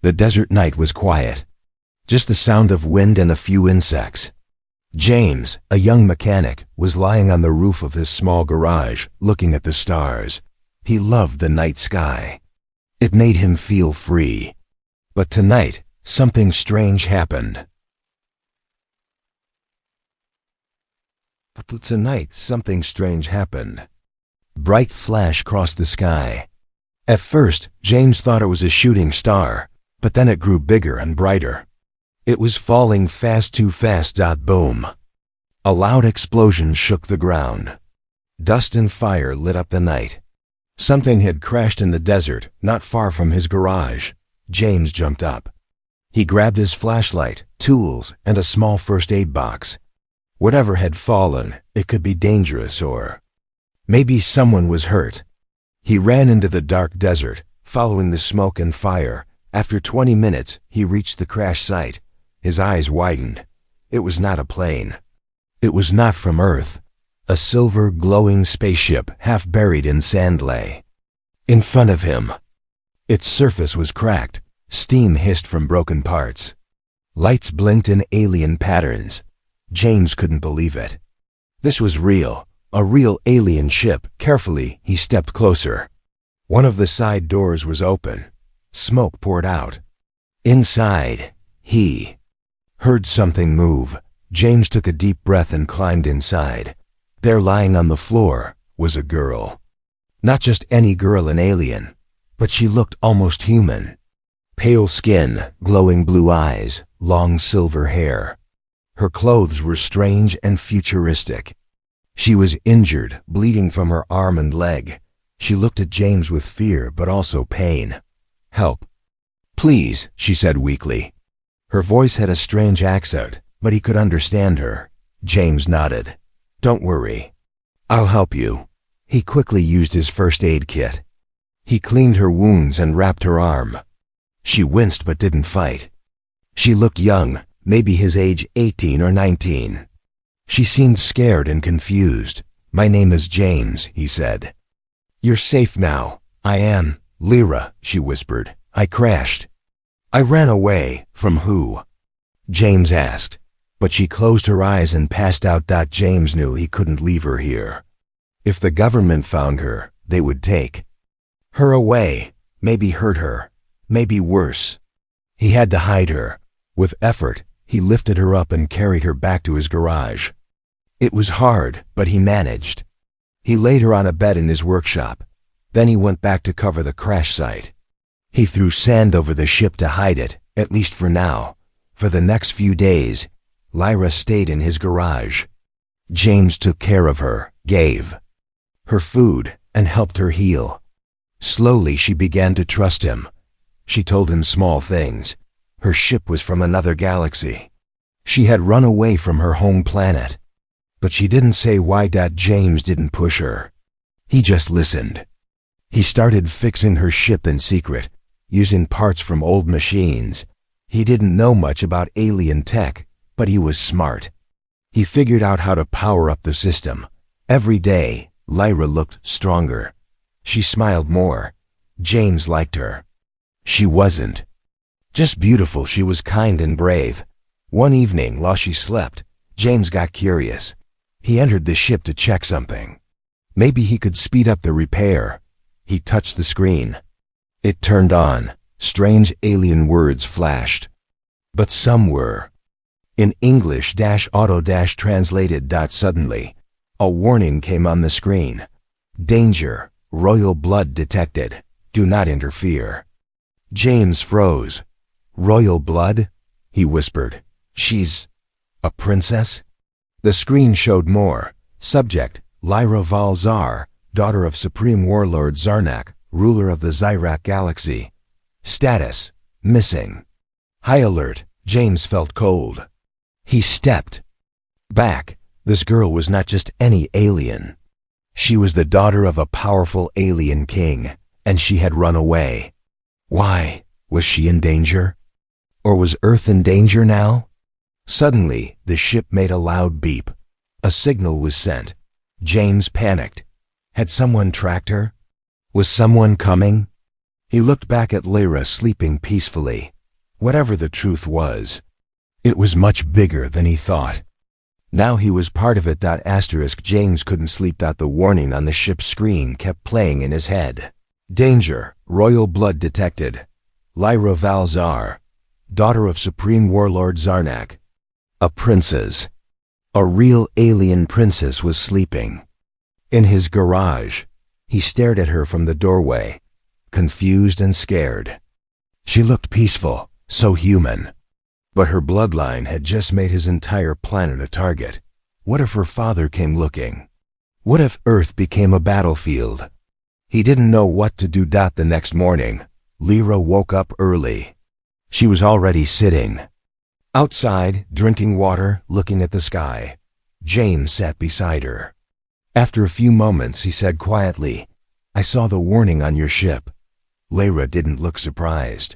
The desert night was quiet. Just the sound of wind and a few insects. James, a young mechanic, was lying on the roof of his small garage, looking at the stars. He loved the night sky. It made him feel free. But tonight, something strange happened. Bright flash crossed the sky. At first, James thought it was a shooting star, but then it grew bigger and brighter. It was falling fast, too fast. Boom. A loud explosion shook the ground. Dust and fire lit up the night. Something had crashed in the desert, not far from his garage. James jumped up. He grabbed his flashlight, tools, and a small first aid box. Whatever had fallen, it could be dangerous, or maybe someone was hurt. He ran into the dark desert, following the smoke and fire. After 20 minutes, he reached the crash site. His eyes widened. It was not a plane. It was not from Earth. A silver, glowing spaceship, half buried in sand, lay in front of him. Its surface was cracked. Steam hissed from broken parts. Lights blinked in alien patterns. James couldn't believe it. This was real. A real alien ship. Carefully, he stepped closer. One of the side doors was open. Smoke poured out. Inside, he heard something move. James took a deep breath and climbed inside. There, lying on the floor, was a girl. Not just any girl, an alien, but she looked almost human. Pale skin, glowing blue eyes, long silver hair. Her clothes were strange and futuristic. She was injured, bleeding from her arm and leg. She looked at James with fear, but also pain. "Help. Please," she said weakly. Her voice had a strange accent, but he could understand her. James nodded. "Don't worry. I'll help you." He quickly used his first aid kit. He cleaned her wounds and wrapped her arm. She winced but didn't fight. She looked young, maybe his age, 18 or 19. She seemed scared and confused. "My name is James," he said. "You're safe now." "I am, Lyra," she whispered. "I crashed." "I ran away. From who?" James asked. But she closed her eyes and passed out. James knew he couldn't leave her here. If the government found her, they would take her away, maybe hurt her, maybe worse. He had to hide her. With effort, he lifted her up and carried her back to his garage. It was hard, but he managed. He laid her on a bed in his workshop. Then he went back to cover the crash site. He threw sand over the ship to hide it, at least for now. For the next few days, Lyra stayed in his garage. James took care of her, gave her food, and helped her heal. Slowly she began to trust him. She told him small things. Her ship was from another galaxy. She had run away from her home planet. But she didn't say why. James didn't push her. He just listened. He started fixing her ship in secret, using parts from old machines. He didn't know much about alien tech, but he was smart. He figured out how to power up the system. Every day, Lyra looked stronger. She smiled more. James liked her. She wasn't just beautiful, she was kind and brave. One evening, while she slept, James got curious. He entered the ship to check something. Maybe he could speed up the repair. He touched the screen. It turned on. Strange alien words flashed. But some were in English auto translated. Suddenly, a warning came on the screen. Danger. Royal blood detected. Do not interfere. James froze. Royal blood? He whispered. She's a princess? The screen showed more. Subject, Lyra Val-Zar, daughter of Supreme Warlord Zarnak, ruler of the Zyrak Galaxy. Status, missing. High alert. James felt cold. He stepped back. This girl was not just any alien. She was the daughter of a powerful alien king, and she had run away. Why? Was she in danger? Or was Earth in danger now? Suddenly, the ship made a loud beep. A signal was sent. James panicked. Had someone tracked her? Was someone coming? He looked back at Lyra sleeping peacefully. Whatever the truth was, it was much bigger than he thought. Now he was part of it. James couldn't sleep. The warning on the ship's screen kept playing in his head. Danger, royal blood detected. Lyra Valzar, daughter of Supreme Warlord Zarnak. A princess. A real alien princess was sleeping. In his garage, he stared at her from the doorway, confused and scared. She looked peaceful, so human. But her bloodline had just made his entire planet a target. What if her father came looking? What if Earth became a battlefield? He didn't know what to do. The next morning, Lyra woke up early. She was already sitting outside, drinking water, looking at the sky. James sat beside her. After a few moments, he said quietly, "I saw the warning on your ship." Lyra didn't look surprised.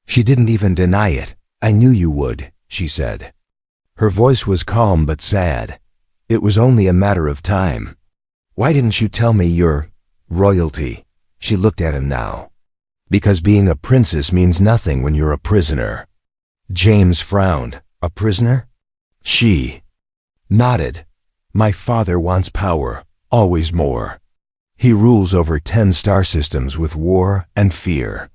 She didn't even deny it. "I knew you would," she said. Her voice was calm but sad. It was only a matter of time. "Why didn't you tell me your royalty?" She looked at him now. "Because being a princess means nothing when you're a prisoner." James frowned. "A prisoner?" She nodded. "My father wants power, always more. He rules over 10 star systems with war and fear.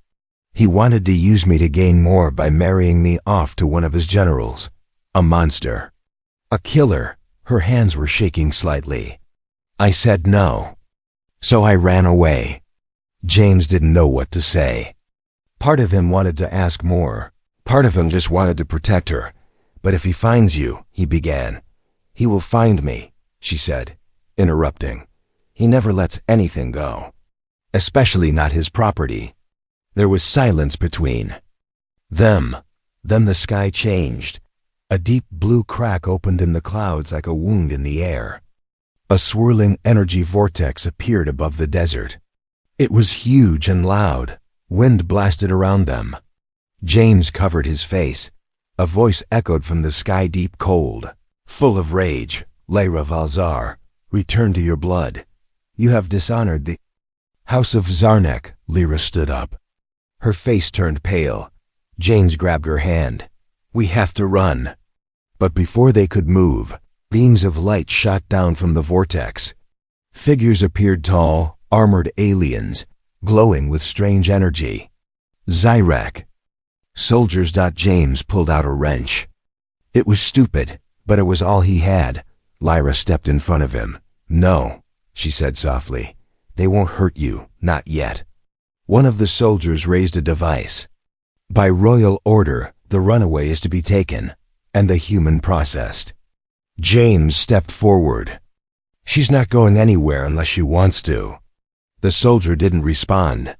He wanted to use me to gain more by marrying me off to one of his generals. A monster. A killer." Her hands were shaking slightly. "I said no. So I ran away." James didn't know what to say. Part of him wanted to ask more. Part of him just wanted to protect her. "But if he finds you," he began. "He will find me," she said, interrupting. "He never lets anything go. Especially not his property." There was silence between them. Then the sky changed. A deep blue crack opened in the clouds like a wound in the air. A swirling energy vortex appeared above the desert. It was huge and loud. Wind blasted around them. James covered his face. A voice echoed from the sky, deep, cold, full of rage. "Lyra Valzar, return to your blood. You have dishonored the House of Zarnak." Lyra stood up. Her face turned pale. James grabbed her hand. "We have to run." But before they could move, beams of light shot down from the vortex. Figures appeared, tall, armored aliens, glowing with strange energy. Zyrak. Soldiers. James pulled out a wrench. It was stupid, but it was all he had. Lyra stepped in front of him. "No," she said softly. "They won't hurt you, not yet." One of the soldiers raised a device. "By royal order, the runaway is to be taken, and the human processed." James stepped forward. "She's not going anywhere unless she wants to." The soldier didn't respond.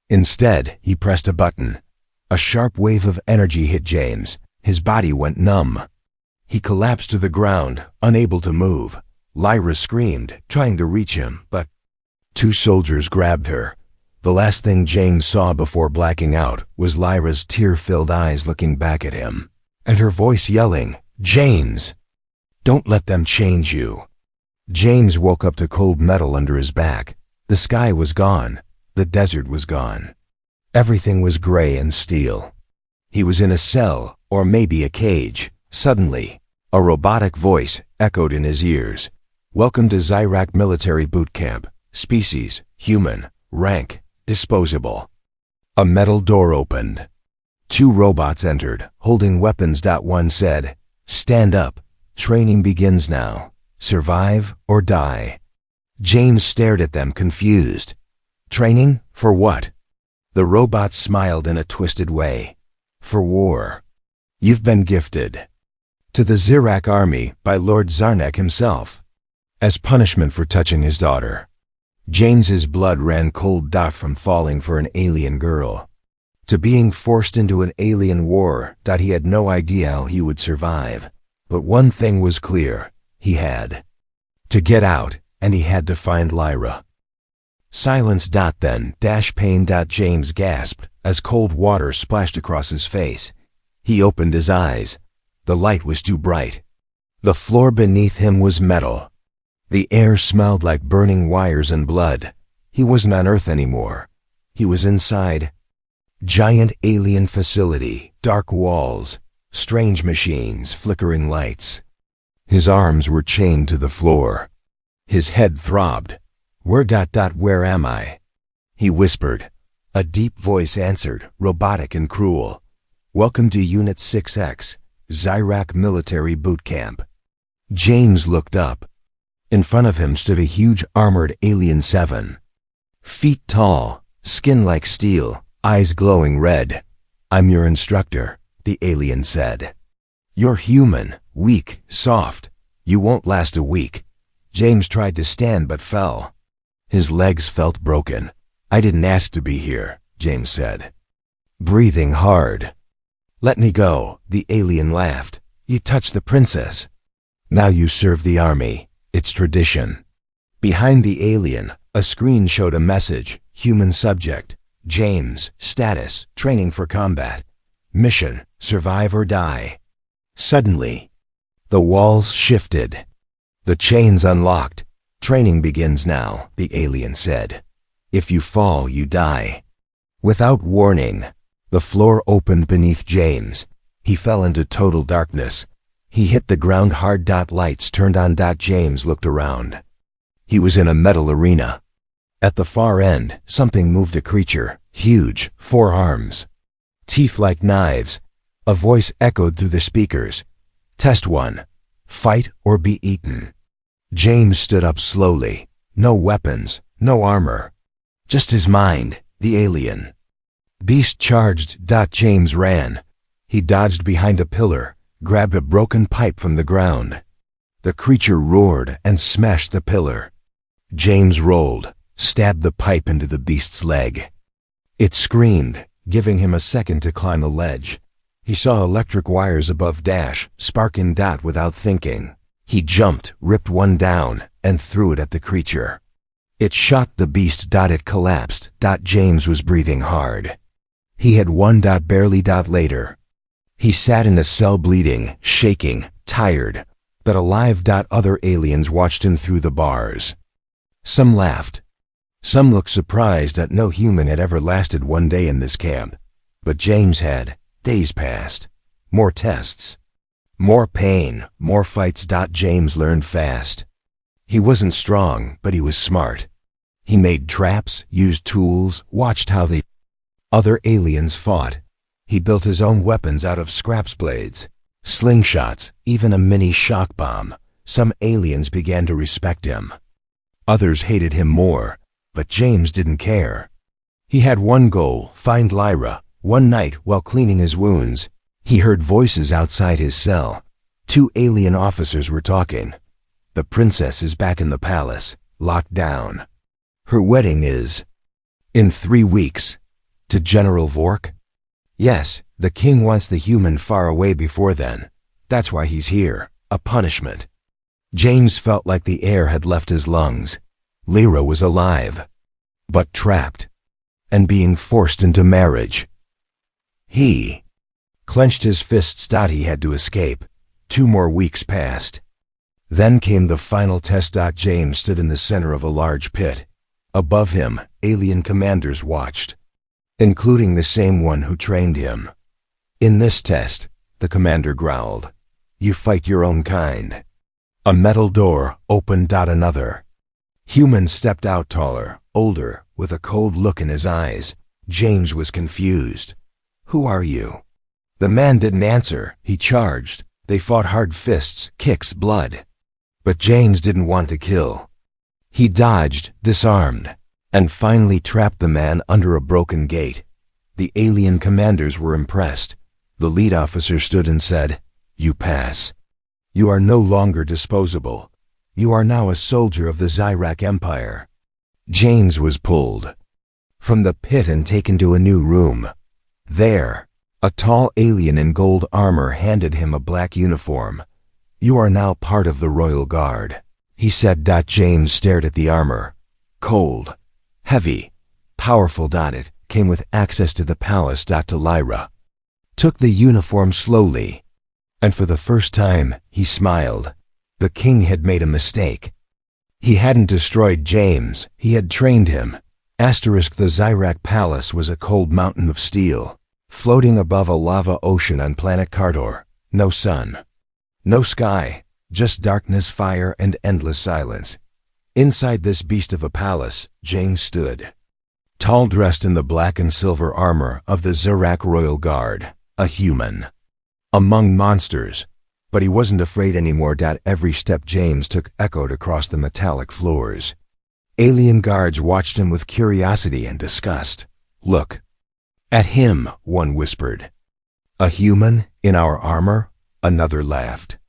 Instead, he pressed a button. A sharp wave of energy hit James. His body went numb. He collapsed to the ground, unable to move. Lyra screamed, trying to reach him, but 2 soldiers grabbed her. The last thing James saw before blacking out was Lyra's tear-filled eyes looking back at him, and her voice yelling, "James, don't let them change you." James woke up to cold metal under his back. The sky was gone. The desert was gone. Everything was gray and steel. He was in a cell, or maybe a cage. Suddenly, a robotic voice echoed in his ears. "Welcome to Zyrak Military Boot Camp. Species, human. Rank, disposable." A metal door opened. 2 robots entered, holding weapons. One said, "Stand up. Training begins now. Survive or die." James stared at them, confused. "Training? For what?" The robots smiled in a twisted way. "For war. You've been gifted to the Galactic Army by Lord Zarnak himself, as punishment for touching his daughter." James's blood ran cold. From falling for an alien girl to being forced into an alien war. He had no idea how he would survive. But one thing was clear. He had to get out, and he had to find Lyra. Silence. Then, pain. James gasped as cold water splashed across his face. He opened his eyes. The light was too bright. The floor beneath him was metal. The air smelled like burning wires and blood. He wasn't on Earth anymore. He was inside. Giant alien facility, dark walls, strange machines, flickering lights. His arms were chained to the floor. His head throbbed. Where am I? He whispered. A deep voice answered, robotic and cruel. Welcome to Unit 6X, Zyrak Military Boot Camp. James looked up. In front of him stood a huge armored Alien 7. Feet tall, skin like steel, eyes glowing red. I'm your instructor, the alien said. You're human, weak, soft. You won't last a week. James tried to stand but fell. His legs felt broken. I didn't ask to be here, James said. Breathing hard. Let me go, the alien laughed. You touched the princess. Now you serve the army. It's tradition. Behind the alien, a screen showed a message. Human subject. James, status, training for combat. Mission, survive or die. Suddenly, the walls shifted. The chains unlocked. Training begins now, the alien said. If you fall, you die. Without warning, the floor opened beneath James. He fell into total darkness. He hit the ground hard. Lights turned on. James looked around. He was in a metal arena. At the far end, something moved, a creature, huge, 4 arms. Teeth like knives. A voice echoed through the speakers. Test 1. Fight or be eaten. James stood up slowly. No weapons, no armor. Just his mind, the alien. Beast charged. James ran. He dodged behind a pillar, grabbed a broken pipe from the ground. The creature roared and smashed the pillar. James rolled, stabbed the pipe into the beast's leg. It screamed, giving him a second to climb a ledge. He saw electric wires above, sparking. Without thinking, he jumped, ripped one down, and threw it at the creature. It shot the beast. It collapsed. James was breathing hard. He had won. Barely. Later, he sat in a cell bleeding, shaking, tired, but alive. Other aliens watched him through the bars. Some laughed. Some looked surprised that no human had ever lasted 1 day in this camp. But James had. Days passed. More tests. More pain, more fights. James learned fast. He wasn't strong, but he was smart. He made traps, used tools, watched how the other aliens fought. He built his own weapons out of scraps, blades, slingshots, even a mini shock bomb. Some aliens began to respect him. Others hated him more, but James didn't care. He had one goal, find Lyra. One night, while cleaning his wounds, he heard voices outside his cell. 2 alien officers were talking. The princess is back in the palace, locked down. Her wedding is in 3 weeks. To General Vork? Yes, the king wants the human far away before then. That's why he's here, a punishment. James felt like the air had left his lungs. Lyra was alive, but trapped, and being forced into marriage. He clenched his fists. He had to escape. 2 more weeks passed. Then came the final test. James stood in the center of a large pit. Above him, alien commanders watched, including the same one who trained him. In this test, the commander growled, you fight your own kind. A metal door opened. Another human stepped out, taller, older, with a cold look in his eyes. James was confused. Who are you? The man didn't answer. He charged. They fought hard, fists, kicks, blood. But James didn't want to kill. He dodged, disarmed, and finally trapped the man under a broken gate. The alien commanders were impressed. The lead officer stood and said, you pass. You are no longer disposable. You are now a soldier of the Zyrak Empire. James was pulled from the pit and taken to a new room. There, a tall alien in gold armor handed him a black uniform. You are now part of the Royal Guard, he said. James stared at the armor. Cold, heavy, powerful. It came with access to the palace. To Lyra. Took the uniform slowly, and for the first time, he smiled. The king had made a mistake. He hadn't destroyed James, he had trained him. Asterisk the Zyrak Palace was a cold mountain of steel, floating above a lava ocean on planet Cardor. No sun. No sky. Just darkness, fire, and endless silence. Inside this beast of a palace, James stood. Tall, dressed in the black and silver armor of the Zyrak Royal Guard. A human. Among monsters. But he wasn't afraid anymore. Every step James took echoed across the metallic floors. Alien guards watched him with curiosity and disgust. "Look at him," one whispered. "A human in our armor?" Another laughed.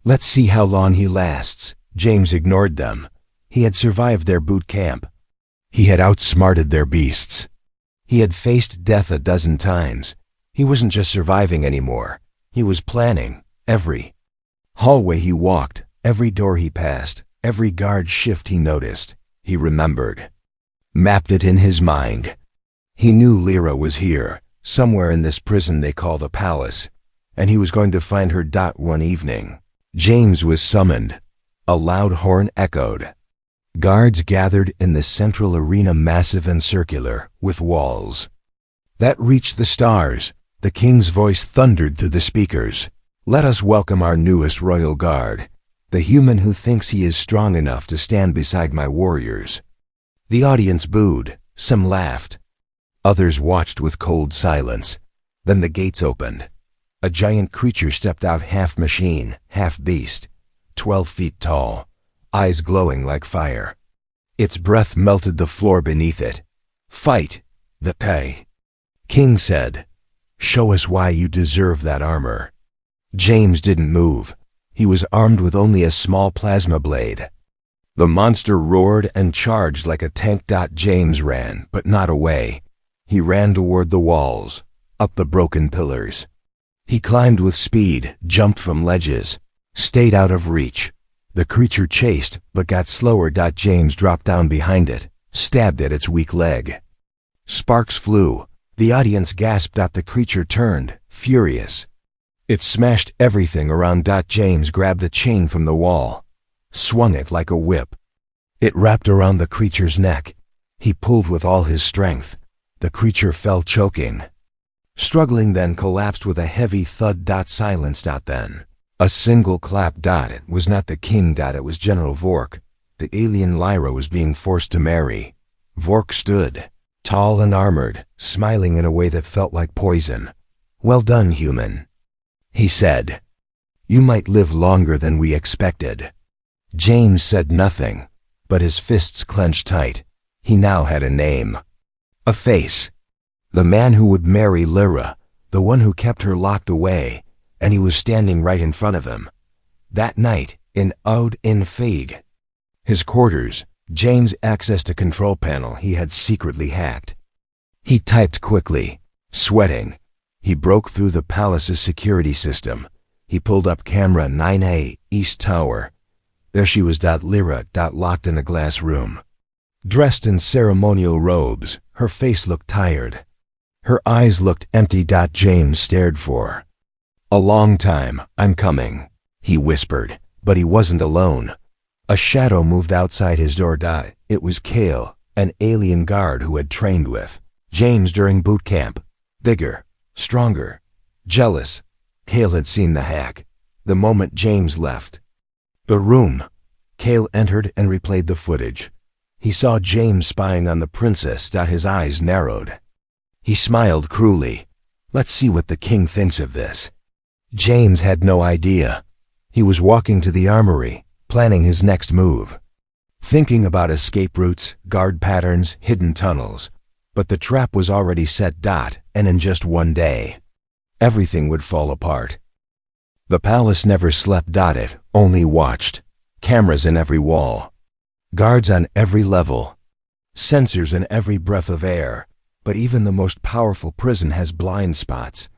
"Let's see how long he lasts." James ignored them. He had survived their boot camp. He had outsmarted their beasts. He had faced death a dozen times. He wasn't just surviving anymore. He was planning. Every hallway he walked, every door he passed, every guard shift he noticed, he remembered. Mapped it in his mind. He knew Lyra was here, somewhere in this prison they called a palace, and he was going to find her. One evening, James was summoned. A loud horn echoed. Guards gathered in the central arena, massive and circular, with walls that reached the stars. The king's voice thundered through the speakers. "Let us welcome our newest royal guard, the human who thinks he is strong enough to stand beside my warriors." The audience booed. Some laughed. Others watched with cold silence. Then the gates opened. A giant creature stepped out, half machine, half beast, 12 feet tall, eyes glowing like fire. Its breath melted the floor beneath it. "Fight!" the king said. "Show us why you deserve that armor." James didn't move. He was armed with only a small plasma blade. The monster roared and charged like a tank. James ran, but not away. He ran toward the walls, up the broken pillars. He climbed with speed, jumped from ledges, stayed out of reach. The creature chased, but got slower. James dropped down behind it, stabbed at its weak leg. Sparks flew. The audience gasped. The creature turned, furious. It smashed everything around. James grabbed a chain from the wall, swung it like a whip. It wrapped around the creature's neck. He pulled with all his strength. The creature fell, choking, struggling, then collapsed with a heavy thud. Silence. Then a single clap. It was not the king. It was General Vork. The alien Lyra was being forced to marry. Vork stood, tall and armored, smiling in a way that felt like poison. "Well done, human," he said. "You might live longer than we expected." James said nothing, but his fists clenched tight. He now had a name. A face. The man who would marry Lyra, the one who kept her locked away, and he was standing right in front of him. That night, in Oud in Fig, his quarters, James accessed a control panel he had secretly hacked. He typed quickly, sweating. He broke through the palace's security system. He pulled up camera 9A, East Tower. There she was. Lyra, locked in a glass room. Dressed in ceremonial robes, her face looked tired. Her eyes looked empty. James stared for a long time. "I'm coming," he whispered, but he wasn't alone. A shadow moved outside his door. It was Kale, an alien guard who had trained with James during boot camp. Bigger, stronger, jealous. Kale had seen the hack the moment James left the room. Kale entered and replayed the footage. He saw James spying on the princess. His eyes narrowed. He smiled cruelly. "Let's see what the king thinks of this." James had no idea. He was walking to the armory, planning his next move, thinking about escape routes, guard patterns, hidden tunnels. But the trap was already set. And in just one day, everything would fall apart. The palace never slept. It only watched. Cameras in every wall. Guards on every level. Sensors in every breath of air. But even the most powerful prison has blind spots.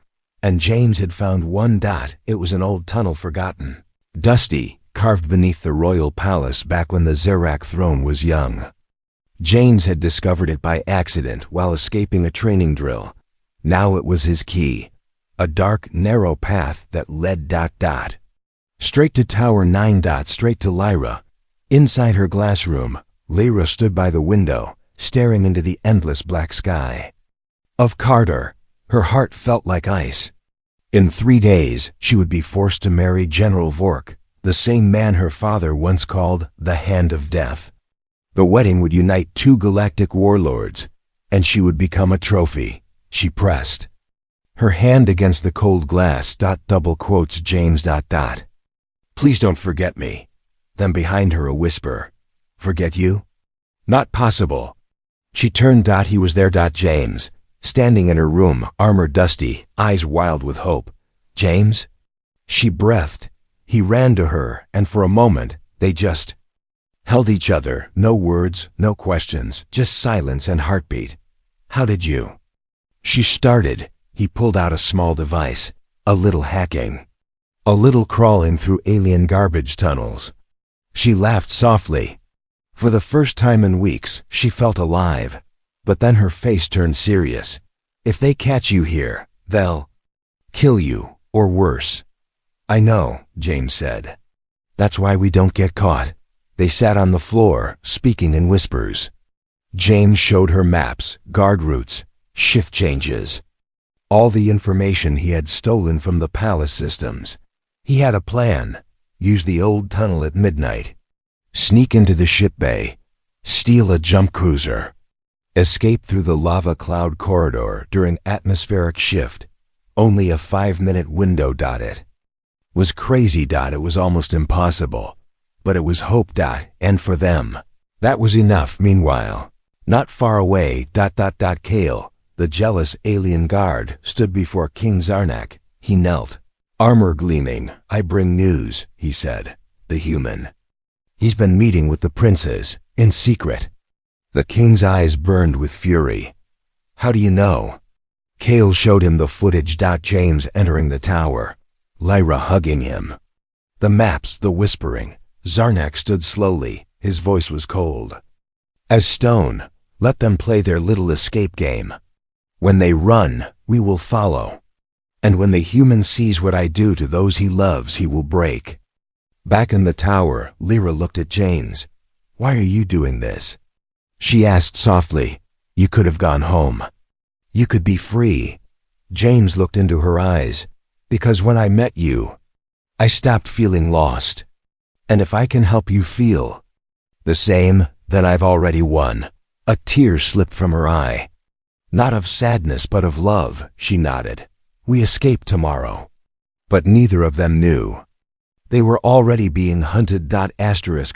And James had found one. It was an old tunnel, forgotten, dusty, carved beneath the royal palace back when the Zyrak throne was young. James had discovered it by accident while escaping a training drill. Now it was his key. A dark, narrow path that led ... straight to Tower 9. Straight to Lyra. Inside her glass room, Lyra stood by the window, staring into the endless black sky. Of Carter, her heart felt like ice. In 3 days, she would be forced to marry General Vork, the same man her father once called the Hand of Death. The wedding would unite 2 galactic warlords, and she would become a trophy. She pressed her hand against the cold glass. Double quotes James. Please don't forget me. Then behind her a whisper. Forget you? Not possible. She turned. He was there. James, standing in her room, armor dusty, eyes wild with hope. James? She breathed. He ran to her, and for a moment, they just held each other. No words, no questions, just silence and heartbeat. How did you? She started. He pulled out a small device. A little hacking. A little crawling through alien garbage tunnels. She laughed softly. For the first time in weeks, she felt alive. But then her face turned serious. If they catch you here, they'll kill you, or worse. I know, James said. That's why we don't get caught. They sat on the floor, speaking in whispers. James showed her maps, guard routes, shift changes. All the information he had stolen from the palace systems. He had a plan. Use the old tunnel at midnight. Sneak into the ship bay. Steal a jump cruiser. Escape through the lava cloud corridor during atmospheric shift. Only a 5-minute window. It was crazy. It was almost impossible. But it was hope. And for them, that was enough. Meanwhile, not far away. Kale, the jealous alien guard, stood before King Zarnak. He knelt, armor gleaming. I bring news, he said. The human. He's been meeting with the princes, in secret. The king's eyes burned with fury. How do you know? Kale showed him the footage. James entering the tower. Lyra hugging him. The maps, the whispering. Zarnak stood slowly. His voice was cold as stone. Let them play their little escape game. When they run, we will follow. And when the human sees what I do to those he loves, he will break. Back in the tower, Lyra looked at James. Why are you doing this? She asked softly. You could have gone home. You could be free. James looked into her eyes. Because when I met you, I stopped feeling lost. And if I can help you feel the same, then I've already won. A tear slipped from her eye. Not of sadness, but of love, she nodded. We escape tomorrow. But neither of them knew. They were already being hunted.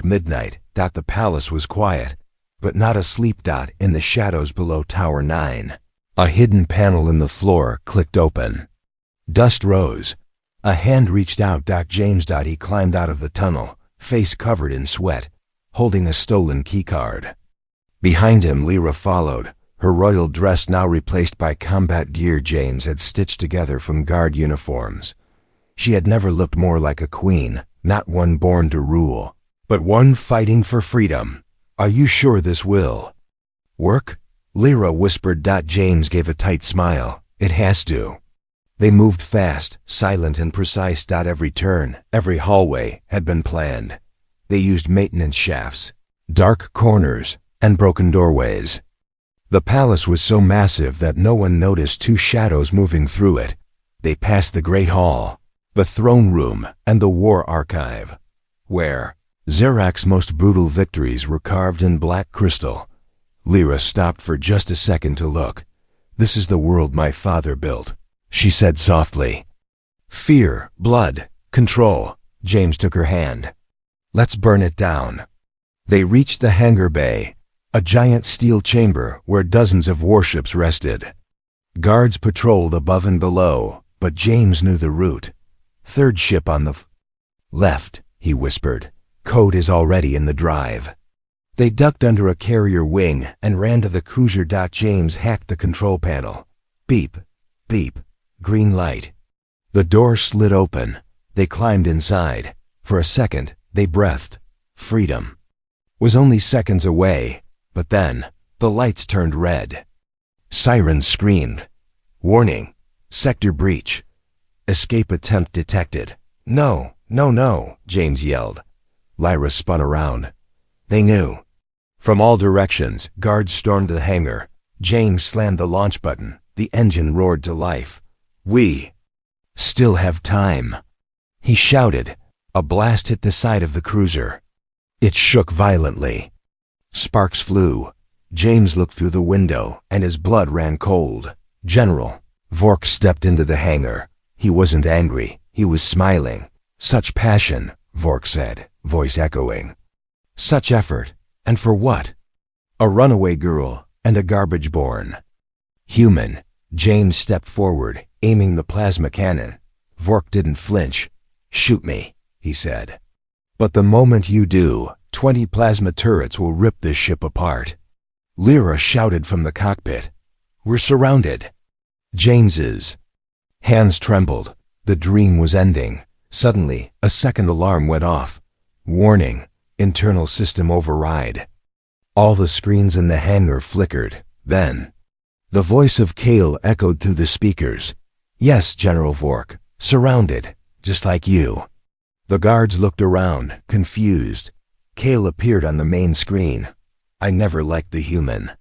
Midnight. The palace was quiet, but not asleep. In the shadows below Tower 9, a hidden panel in the floor clicked open. Dust rose. A hand reached out. James. He climbed out of the tunnel, face covered in sweat, holding a stolen keycard. Behind him, Lyra followed, her royal dress now replaced by combat gear James had stitched together from guard uniforms. She had never looked more like a queen, not one born to rule, but one fighting for freedom. Are you sure this will work? Lyra whispered. James gave a tight smile. It has to. They moved fast, silent and precise. Every turn, every hallway had been planned. They used maintenance shafts, dark corners, and broken doorways. The palace was so massive that no one noticed 2 shadows moving through it. They passed the Great Hall, the throne room, and the war archive, where Zarak's most brutal victories were carved in black crystal. Lyra stopped for just a second to look. This is the world my father built, she said softly. Fear, blood, control. James took her hand. Let's burn it down. They reached the hangar bay, a giant steel chamber where dozens of warships rested. Guards patrolled above and below, but James knew the route. Third ship on the left, he whispered. Code is already in the drive. They ducked under a carrier wing and ran to the cruiser. James hacked the control panel. Beep, beep, green light. The door slid open. They climbed inside. For a second, they breathed. Freedom was only seconds away, but then the lights turned red. Sirens screamed. Warning, sector breach. Escape attempt detected. No, no, no, James yelled. Lyra spun around. They knew. From all directions, guards stormed the hangar. James slammed the launch button. The engine roared to life. "We still have time," he shouted. A blast hit the side of the cruiser. It shook violently. Sparks flew. James looked through the window, and his blood ran cold. "General." Vork stepped into the hangar. He wasn't angry. He was smiling. "Such passion," Vork said, voice echoing. "Such effort. And for what?" "A runaway girl and a garbage-born human." James stepped forward, aiming the plasma cannon. Vork didn't flinch. "Shoot me," he said. "But the moment you do, 20 plasma turrets will rip this ship apart." Lyra shouted from the cockpit. "We're surrounded." James's hands trembled. The dream was ending. Suddenly, a second alarm went off. "Warning, internal system override." All the screens in the hangar flickered. Then, the voice of Kale echoed through the speakers. "Yes, General Vork, surrounded, just like you." The guards looked around, confused. Kale appeared on the main screen. "I never liked the human,"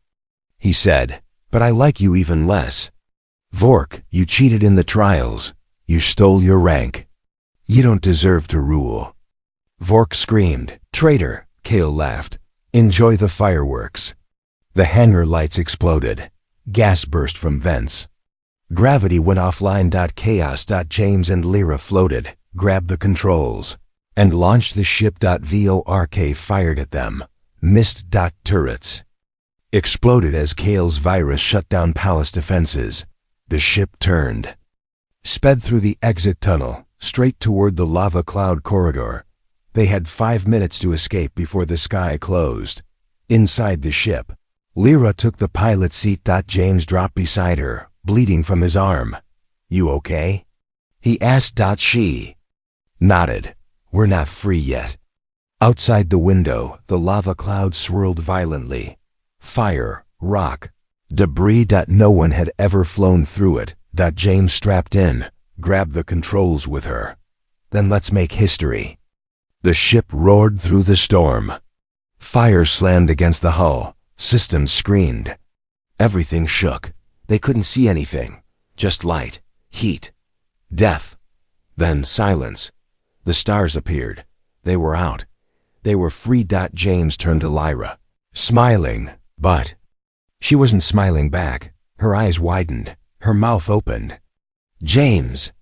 he said, "but I like you even less. Vork, you cheated in the trials. You stole your rank. You don't deserve to rule." Vork screamed. "Traitor," Kale laughed. "Enjoy the fireworks." The hangar lights exploded. Gas burst from vents. Gravity went offline. Chaos. James and Lyra floated, grabbed the controls, and launched the ship. Vork fired at them. Missed. Turrets exploded as Kale's virus shut down palace defenses. The ship turned, sped through the exit tunnel, straight toward the lava cloud corridor. They had 5 minutes to escape before the sky closed. Inside the ship, Lyra took the pilot's seat. James dropped beside her, bleeding from his arm. "You okay?" he asked. She nodded. "We're not free yet." Outside the window, the lava cloud swirled violently. Fire, rock, debris. No one had ever flown through it. James strapped in, grabbed the controls with her. "Then let's make history." The ship roared through the storm. Fire slammed against the hull. Systems screamed. Everything shook. They couldn't see anything. Just light, heat, death. Then silence. The stars appeared. They were out. They were free. James turned to Lyra, smiling, but she wasn't smiling back. Her eyes widened. Her mouth opened. "James!"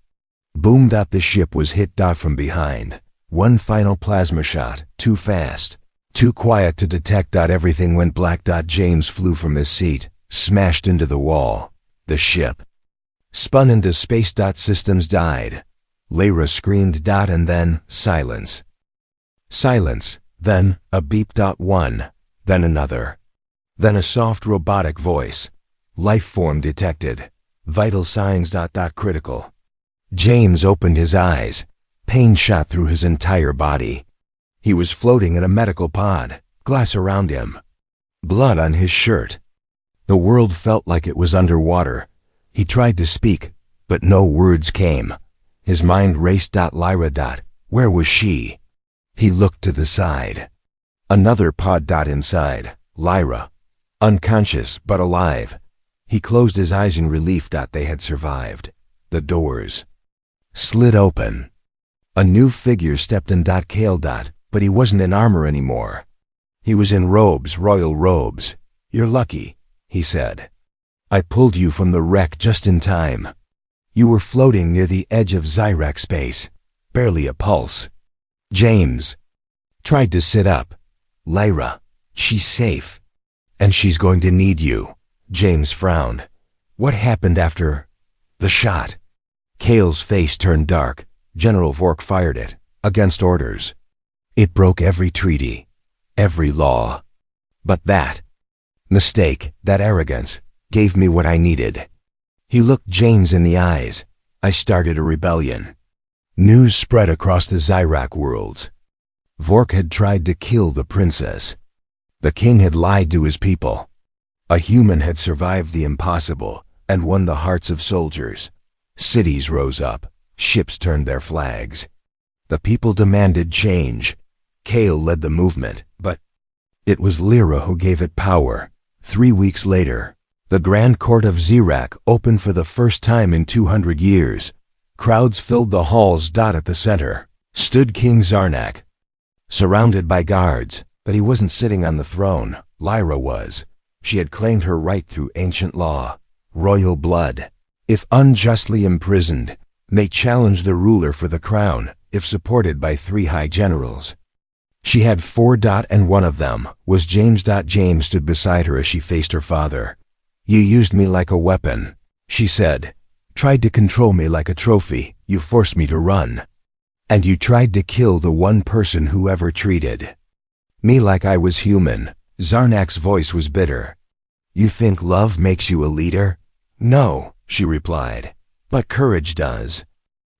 Boom. The ship was hit. From behind. One final plasma shot. Too fast. Too quiet to detect. Everything went black. James flew from his seat, smashed into the wall. The ship spun into space. Systems died. Lyra screamed. And then silence. Silence. Then a beep. One. Then another. Then a soft robotic voice. "Life form detected. Vital signs. Critical." James opened his eyes. Pain shot through his entire body. He was floating in a medical pod, glass around him, blood on his shirt. The world felt like it was underwater. He tried to speak, but no words came. His mind raced. Lyra. Where was she? He looked to the side. Another pod. Inside. Lyra. Unconscious but alive. He closed his eyes in relief. They had survived. The doors slid open. A new figure stepped in. Kale. But he wasn't in armor anymore. He was in robes, royal robes. "You're lucky," he said. "I pulled you from the wreck just in time. You were floating near the edge of Zyrac space, barely a pulse." James tried to sit up. "Lyra, she's safe. And she's going to need you." James frowned. "What happened after the shot?" Kale's face turned dark. "General Vork fired it, against orders. It broke every treaty, every law. But that mistake, that arrogance, gave me what I needed." He looked James in the eyes. "I started a rebellion." News spread across the Zyrac worlds. Vork had tried to kill the princess. The king had lied to his people. A human had survived the impossible and won the hearts of soldiers. Cities rose up. Ships turned their flags. The people demanded change. Kale led the movement, but It was Lyra who gave it power. 3 weeks later, the Grand Court of Zirak opened for the first time in 200 years. Crowds filled the halls. At the center stood King Zarnak, surrounded by guards, but he wasn't sitting on the throne. Lyra was. She had claimed her right through ancient law. Royal blood, if unjustly imprisoned, may challenge the ruler for the crown, if supported by 3 high generals. She had 4. And one of them was James. James stood beside her as she faced her father. "You used me like a weapon," she said. "Tried to control me like a trophy. You forced me to run. And you tried to kill the one person who ever treated me like I was human." Zarnak's voice was bitter. "You think love makes you a leader?" "No," she replied. "But courage does."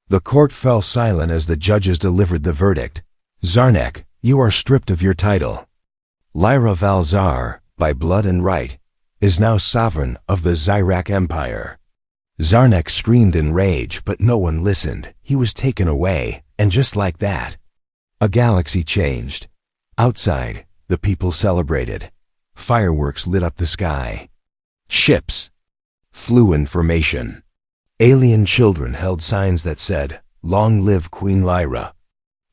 The court fell silent as the judges delivered the verdict. "Zarnak, you are stripped of your title. Lyra Valzar, by blood and right, is now sovereign of the Zirak Empire." Zarnak screamed in rage, but no one listened. He was taken away, and just like that, a galaxy changed. Outside, the people celebrated. Fireworks lit up the sky. Ships flew in formation. Alien children held signs that said, "Long live Queen Lyra.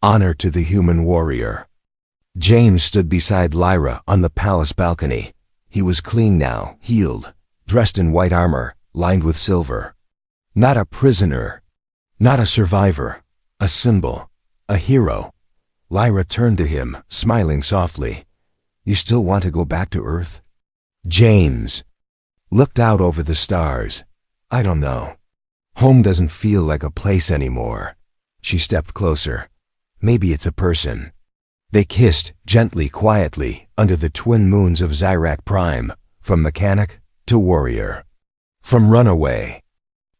Honor to the human warrior." James stood beside Lyra on the palace balcony. He was clean now, healed, dressed in white armor, lined with silver. Not a prisoner, not a survivor, a symbol, a hero. Lyra turned to him, smiling softly. "You still want to go back to Earth?" James looked out over the stars. "I don't know. Home doesn't feel like a place anymore." She stepped closer. "Maybe it's a person." They kissed, gently, quietly, under the twin moons of Zirak Prime, from mechanic to warrior, from runaway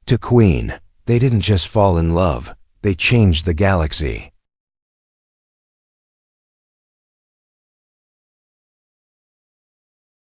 to queen. They didn't just fall in love, they changed the galaxy.